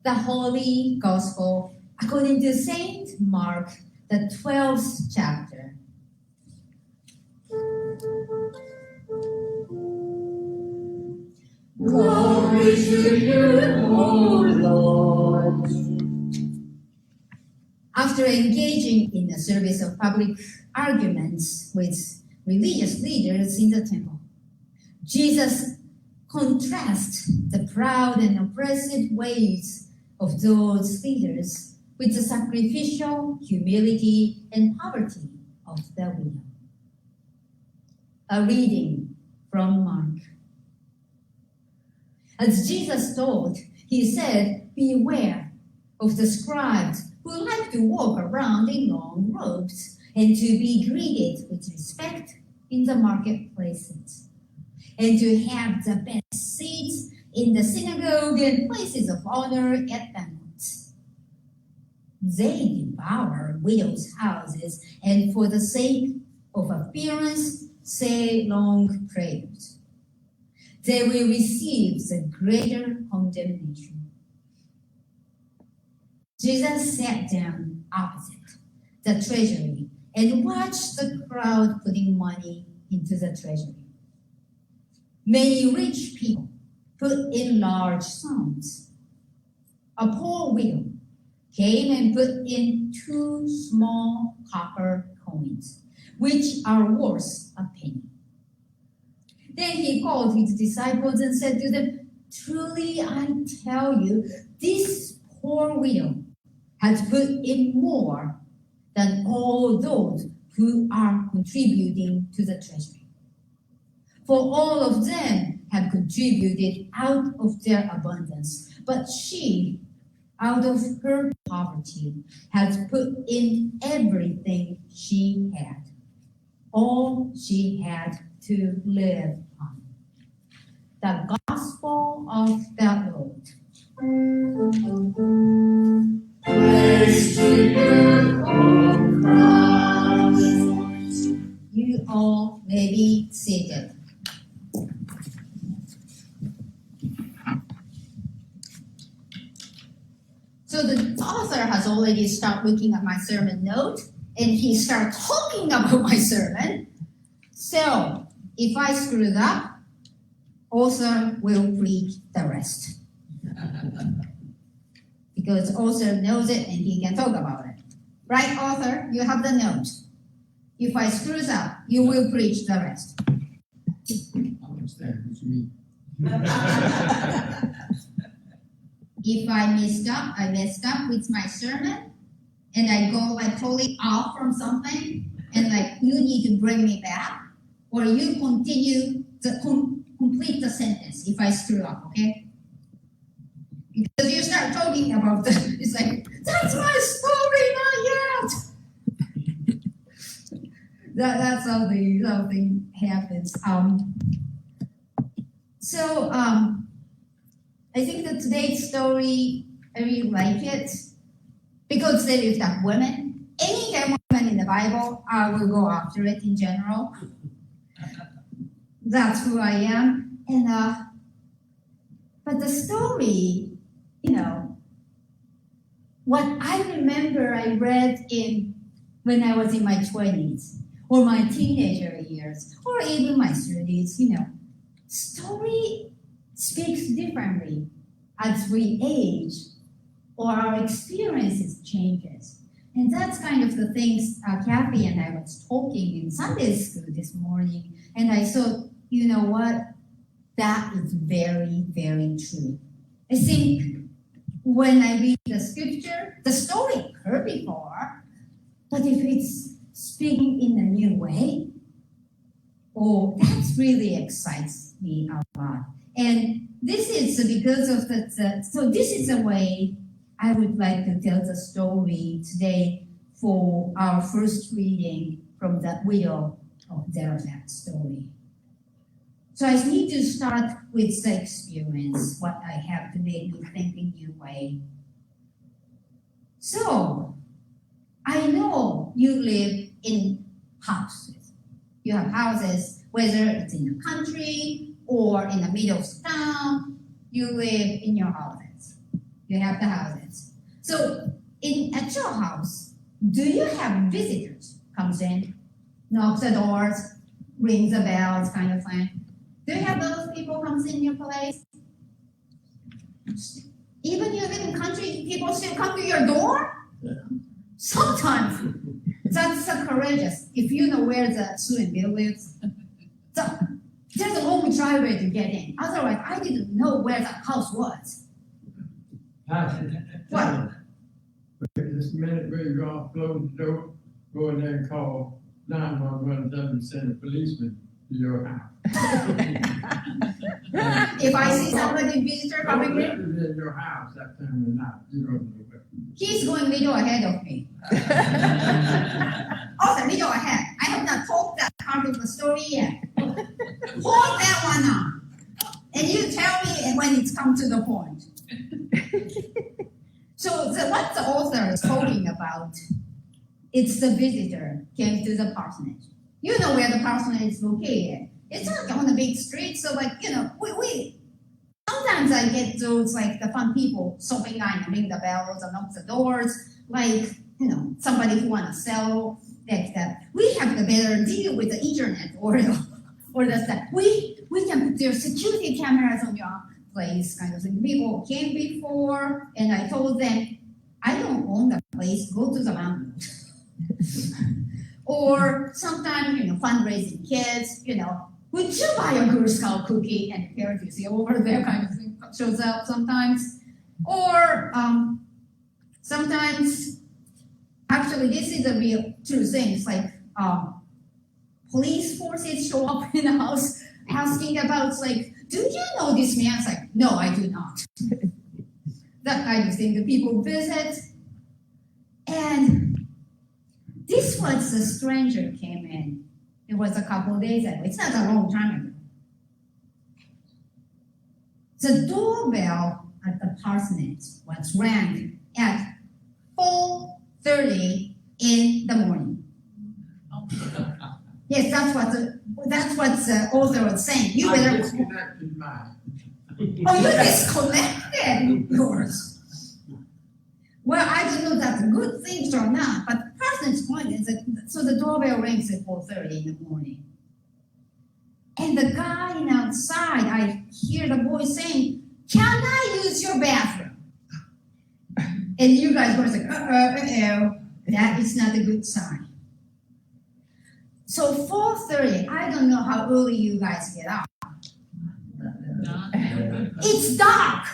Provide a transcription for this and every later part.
The Holy Gospel according to Saint Mark, the 12th chapter. Glory to you, O Lord. After engaging in a series of public arguments with religious leaders in the temple, Jesus contrasts the proud and oppressive ways of those leaders with the sacrificial humility and poverty of the widow. A reading from Mark. As Jesus taught, he said, "Beware of the scribes who like to walk around in long robes and to be greeted with respect in the marketplaces, and to have the best seats in the synagogue and places of honor at banquets. They devour widows' houses and for the sake of appearance say long prayers. They will receive the greater condemnation." Jesus sat down opposite the treasury and watched the crowd putting money into the treasury. Many rich people put in large sums. A poor widow came and put in 2 small copper coins, which are worth a penny. Then he called his disciples and said to them, "Truly I tell you, this poor widow has put in more than all those who are contributing to the treasury. For all of them have contributed out of their abundance, but she, out of her poverty, has put in everything she had, all she had to live on." The Gospel of the Lord. Praise to you, O Christ. You all may be seated. So the author has already started looking at my sermon note, and he started talking about my sermon. So if I screwed up, author will preach the rest. Because author knows it and he can talk about it. Right, author? You have the note. If I screws up, you will preach the rest. I understand what you mean. If I messed up with my sermon, and I go like totally off from something, and like you need to bring me back, or you continue to complete the sentence if I screw up, okay? Because you start talking about it's like, that's my story, not yet. That's how the thing happens. I think that today's story, I really like it because there is that woman. Any kind of woman in the Bible, I will go after it in general. That's who I am. And but the story, what I remember I read when I was in my 20s or my teenager years or even my 30s, story speaks differently as we age or our experiences changes. And that's kind of the things Kathy and I was talking in Sunday school this morning. And I thought, you know what? That is very, very true. I think when I read the scripture, the story occurred before, but if it's speaking in a new way, that really excites me a lot. And this is because of so this is a way I would like to tell the story today for our first reading from the widow of Zarephath story. So I need to start with the experience, what I have to make me think in a new way. So, I know you live in houses. You have houses, whether it's in the country or in the middle of town, you live in your houses. You have the houses. So at your house, do you have visitors comes in, knocks the doors, rings the bells, kind of thing? Do you have those people comes in your place? Even you live in country, people still come to your door? Yeah. Sometimes. That's so courageous. If you know where the student bill lives, there's a long driveway to get in. Otherwise, I didn't know where the house was. What? This minute where you go close the door, go in there and call 911, doesn't send a policeman to your house. If I see somebody visitor coming in, in your house that time of night, you don't know where. he's going little ahead of me. Also, little ahead. I have not told that part of the story yet. Hold that one on. And you tell me when it's come to the point. So what the author is talking about, it's the visitor came to the parsonage. You know where the parsonage is located. It's not on the big street, so we sometimes I get those the fun people stopping by and ring the bells and knock the doors, somebody who want to sell that. We have the better deal with the internet or the stuff. We can put their security cameras on your place, kind of thing. People came before, and I told them, I don't own the place. Go to the landlord. Or sometimes fundraising kids, would you buy a Girl Scout cookie? And the parents you see over there kind of thing shows up sometimes. Or sometimes, actually this is a real true thing. It's police forces show up in the house asking about, do you know this man? It's no, I do not. That kind of thing. The people visit. And this was the stranger came in. It was a couple of days ago. It's not a long time ago. The doorbell at the parsonage was rang at 4:30 in the morning. Yes, that's what the author was saying. You better. Disconnected mine. Oh, you disconnected yours. Well, I don't know if that's a good thing or not, but the person's point is that so the doorbell rings at 4:30 in the morning. And the guy outside, I hear the voice saying, "Can I use your bathroom?" And you guys were that is not a good sign. So 4:30, I don't know how early you guys get up. It's dark.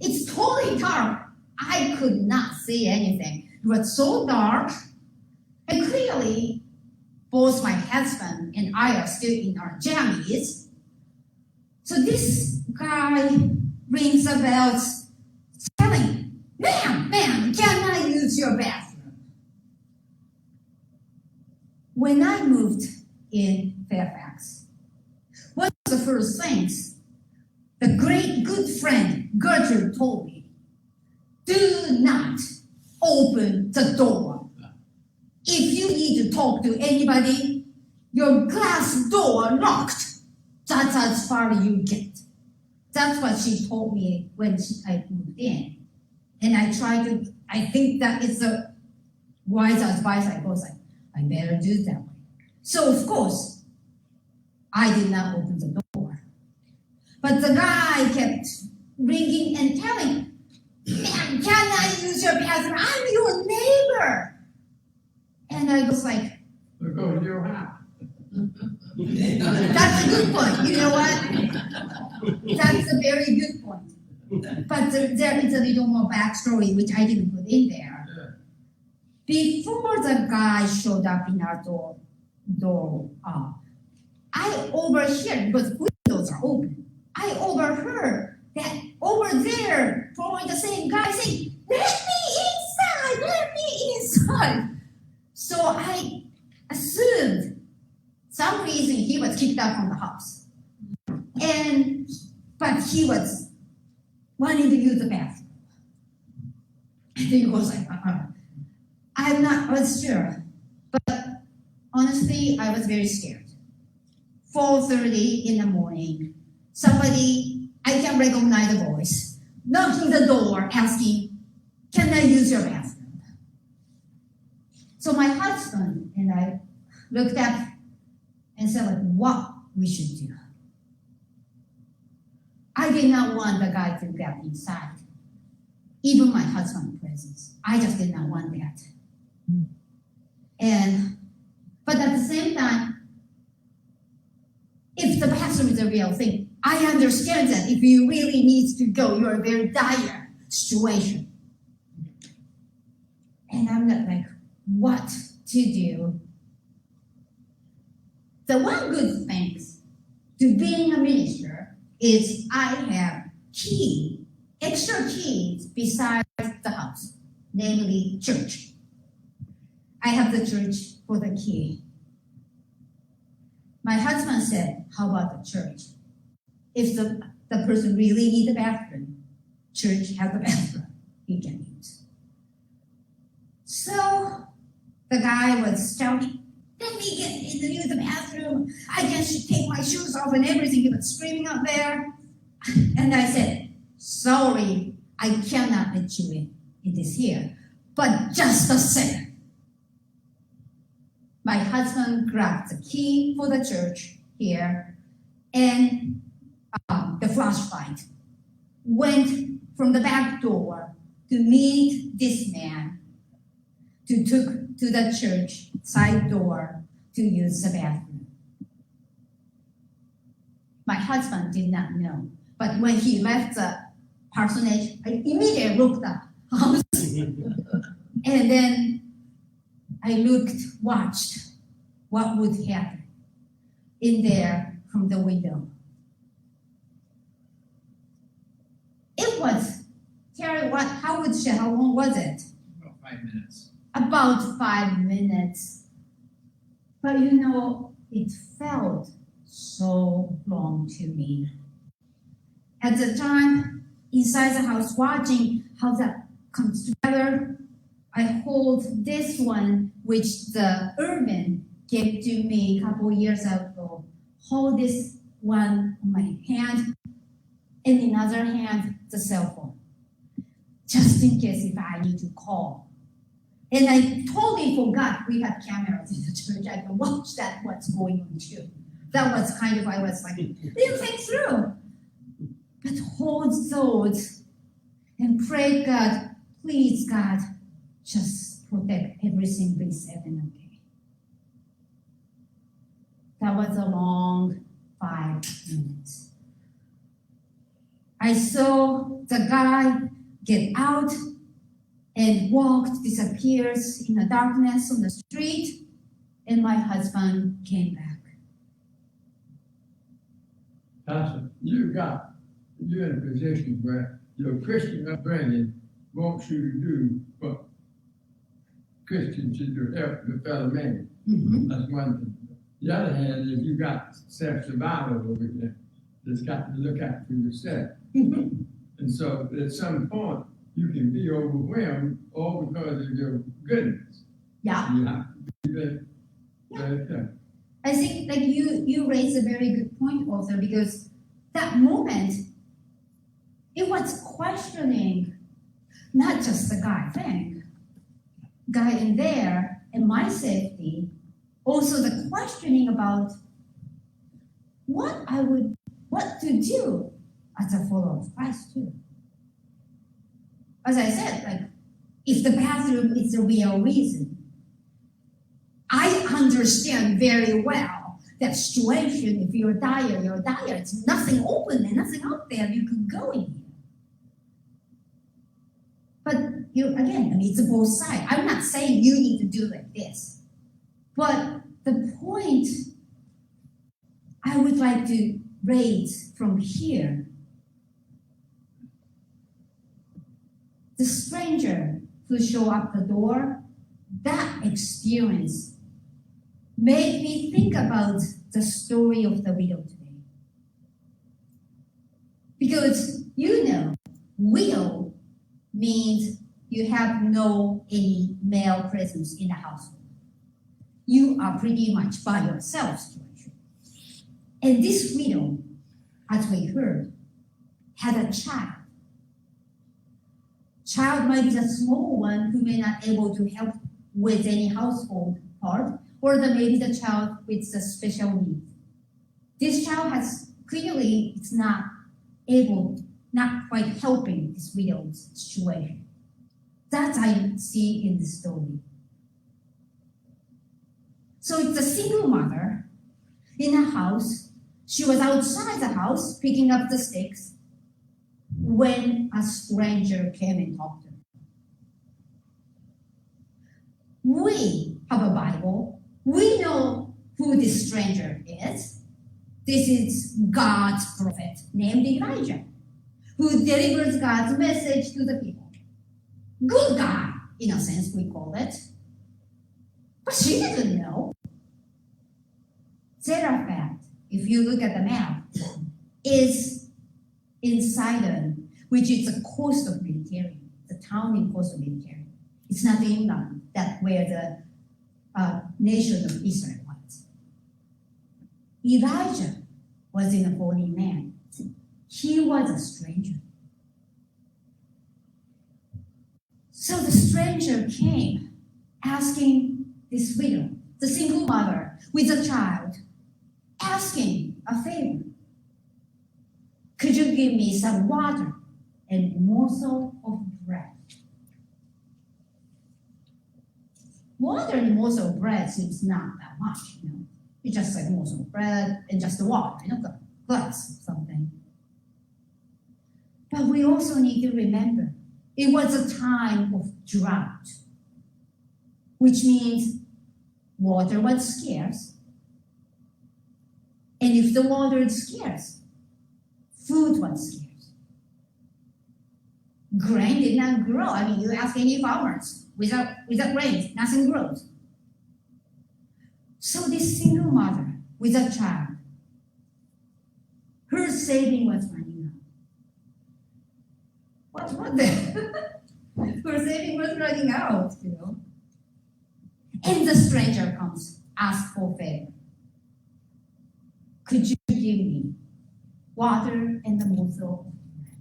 It's totally dark. I could not see anything. It was so dark. And clearly, both my husband and I are still in our jammies. So this guy rings the bells, telling, ma'am, can I use your bathroom? When I moved in Fairfax, one of the first things the great good friend Gertrude told me, do not open the door. If you need to talk to anybody, your glass door locked. That's as far as you get. That's what she told me when I moved in. And I think that is a wise advice. I better do it that way. So of course, I did not open the door. But the guy kept ringing and telling, "Ma'am, can I use your bathroom? I'm your neighbor." And I was like, We'll go to your house. that's a good point. You know what? That's a very good point. But there is a little more backstory which I didn't put in there. Before the guy showed up in our door, I overheard, because windows are open, I overheard that over there, probably the same guy saying, let me inside. So I assumed some reason he was kicked out from the house. But he was wanting to use the bathroom. And he was like, I was sure. But honestly, I was very scared. 4:30 in the morning, somebody, I can recognize the voice, knocking the door, asking, "Can I use your bathroom?" So my husband and I looked up and said, like, what we should do. I did not want the guy to get inside, even my husband's presence. I just did not want that. But at the same time, if the bathroom is a real thing, I understand that if you really need to go, you're a very dire situation. And I'm not like, what to do? The one good thing to being a minister is I have extra keys besides the house, namely church. I have the church for the key. My husband said, how about the church? If the person really needs a bathroom, church has a bathroom he can use. So the guy was shouting, "Let me get in to use the bathroom. I can take my shoes off and everything." He was screaming out there. And I said, "Sorry, I cannot let you in. It is here. But just a second." My husband grabbed the key for the church here and the flashlight, went from the back door to meet this man, took to the church side door to use the bathroom. My husband did not know, but when he left the parsonage, I immediately looked up. And then I watched what would happen in there from the window. It was, Terry, how long was it? About 5 minutes. About 5 minutes. But it felt so long to me. At the time, inside the house, watching how that comes together, I hold this one, which the urban gave to me a couple years ago. Hold this one on my hand, and in other hand, the cell phone, just in case if I need to call. And I totally forgot we had cameras in the church. I can watch what's going on too. That was I was like, didn't think through. But hold those and pray, God, please, God, just protect everything, be safe and okay. That was a long 5 minutes. I saw the guy get out and disappears in the darkness on the street, and my husband came back. Pastor, you're in a position where your Christian upbringing wants you to do what Christians should do, help the fellow man. Mm-hmm. That's one thing. The other hand is you got self-survival over there that's got to look out for yourself. Mm-hmm. And so at some point, you can be overwhelmed all because of your goodness. Yeah. You have to be there. I think you raised a very good point also, because that moment, it was questioning not just the guy in there and my safety, also the questioning about what to do as a follower of Christ too. As I said, if the bathroom is the real reason, I understand very well that situation. If you're dire. It's nothing open and nothing out there you could go in here. But it's both sides. I'm not saying you need to do like this. But the point I would like to raise from here, the stranger who showed up the door, that experience made me think about the story of the widow today. Because widow means you have no any male presence in the household. You are pretty much by yourself situation. And this widow, as we heard, had a child Child might be the small one who may not able to help with any household part, or maybe the child with the special need. This child has clearly it's not quite helping this widow's situation. That I see in the story. So it's a single mother in a house. She was outside the house picking up the sticks when a stranger came and talked to her. We have a Bible. We know who this stranger is. This is God's prophet named Elijah, who delivers God's message to the people. Good guy, in a sense, we call it. But she didn't know. Fairfax, if you look at the map, is in Sidon, which is the coast of Mediterranean, the town in coast of Mediterranean. It's not England, that where the nation of Israel was. Elijah was a holy man. He was a stranger. So the stranger came asking this widow, the single mother with a child, asking a favor. Could you give me some water and morsel of bread? Water and morsel of bread seems not that much, It's just like morsel of bread and just the water, the glass or something. But we also need to remember, it was a time of drought, which means water was scarce. And if the water is scarce, food was scarce. Grain did not grow. You ask any farmers, without grain, nothing grows. So this single mother with a child, her saving was running out. What the? Her saving was running out, And the stranger comes, asks for favor. Could you give me water and the morsel of bread?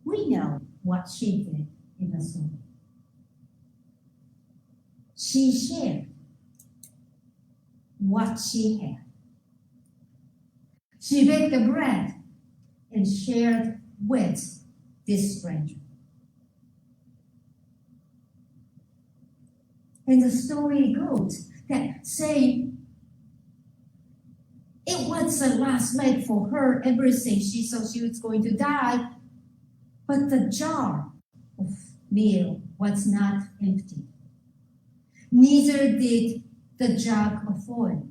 We know what she did in the story. She shared what she had. She baked the bread and shared with this stranger. And the story goes that saying it was the last leg for her, everything. She thought she was going to die, but the jar of meal was not empty. Neither did the jug of oil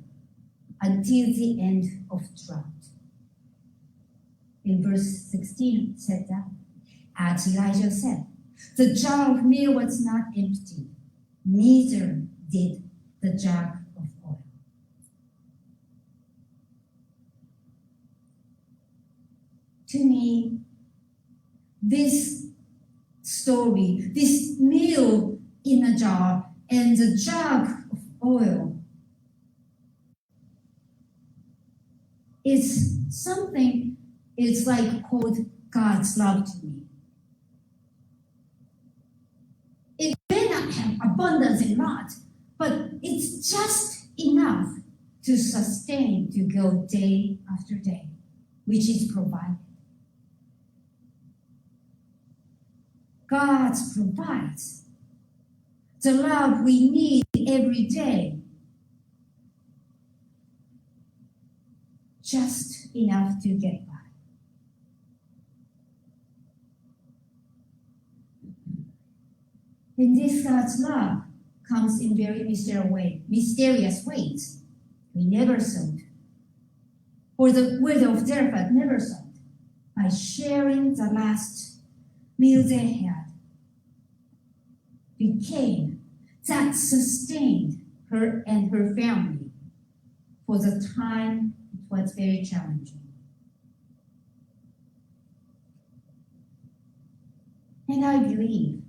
until the end of drought. In verse 16 said that, as Elijah said, the jar of meal was not empty, neither did the jug of oil. To me, this story, this meal in a jar and the jug of oil is something, it's like called God's love to me. It may not have abundance in lot, but it's just enough to sustain, to go day after day, which is provided. God provides the love we need every day, just enough to get by. And this God's love comes in very mysterious ways. We never thought, or the widow of Zarephath never thought, by sharing the last meal they had, became that sustained her and her family for the time it was very challenging. And I believe,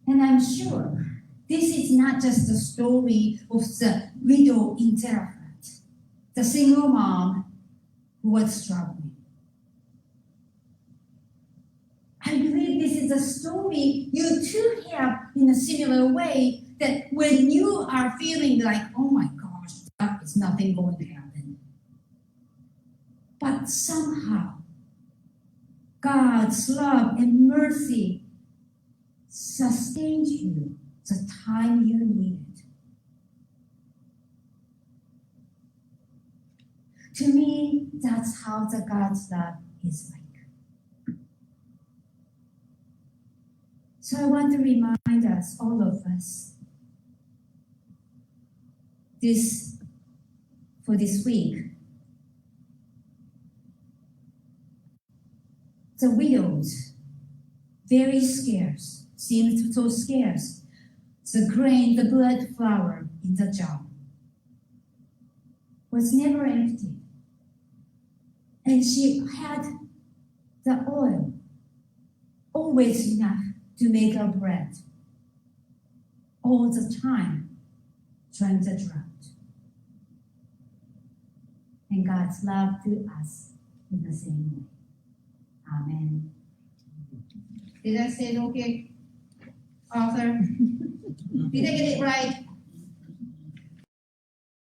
and I'm sure, this is not just the story of the widow in Zarephath, the single mom who was struggling. I believe this is a story you too have in a similar way, that when you are feeling like, oh my gosh, that is nothing going to happen. But somehow, God's love and mercy sustains you the time you need it. To me, that's how the God's love is like. So I want to remind us, all of us, for this week, the widows, very scarce, seemed so scarce. The grain, the blood flour in the jar was never empty. And she had the oil, always enough to make her bread, all the time trying the drought. And God's love to us in the same way. Amen. Did I say it okay, Arthur? Did I get it right?